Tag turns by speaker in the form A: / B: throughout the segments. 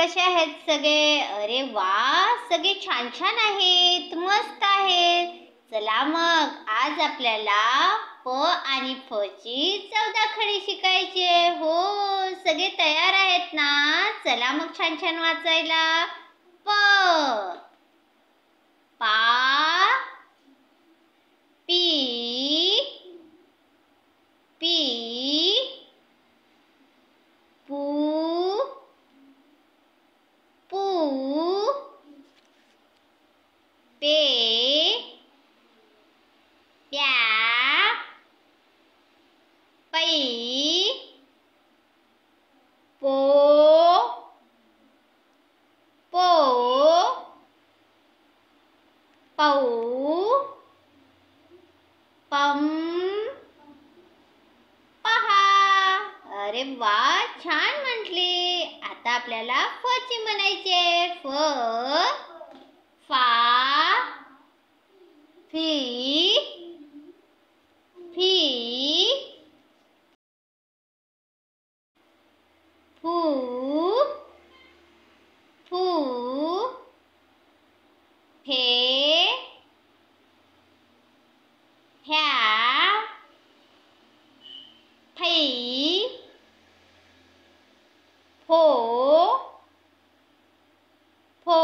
A: कसे आहेत सगळे? अरे वा, सगळे छान छान आहेत, मस्त आहेत. चला मग आज आपल्याला प आणि फ ची 14 खडी शिकायची आहे. हो, सगळे तयार आहेत ना? चला मग छान छान वाचायला. प, पा, पी, पी, पू, पू, पे, प्या, पै, पो, पो, पौ, पम, पहा. अरे वा, छान म्हटले. आता आपल्याला फ ची म्हणायचे. फ, फा, फी, फी, फू, फू, फे, फ्या, फै, फो, फो,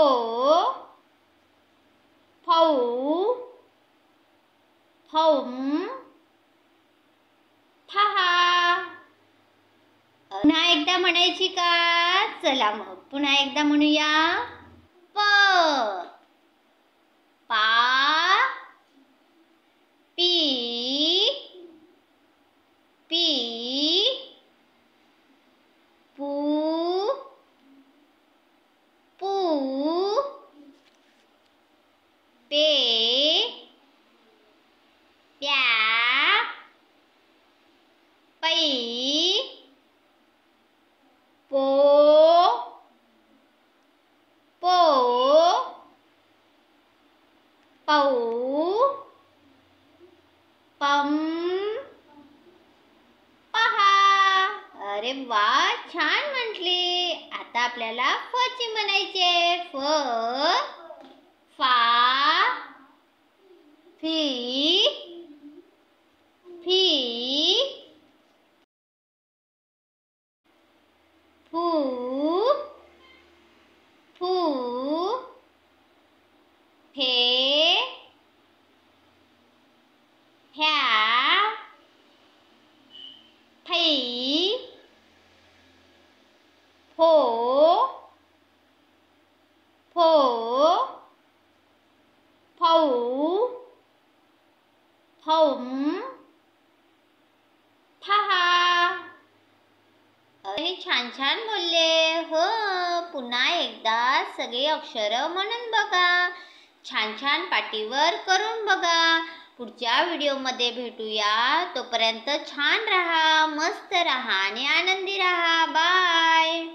A: फौ, फौम, फहा. पुन्हा एकदा म्हणायची का? चला मग पुन्हा एकदा म्हणूया. प, पा, पी, पी, पू, पू, पे, प्या, पै, पो, पो, पौ, पम, पहा. अरे वा, छान म्हटले. आता आपल्याला फ ची म्हणायचे. फ, फा, फी, फी, फू, फू, फे, फ्या, फै, फो, फो, फौ, फौम, फहा. अरे छान छान बोलले. हो, पुन्हा एकदा सगळे अक्षर म्हणून बघा. छान छान पाटीवर करून बघा. पुढच्या व्हिडिओमध्ये भेटूया. तोपर्यंत छान राहा, मस्त राहा आणि आनंदी राहा. बाय.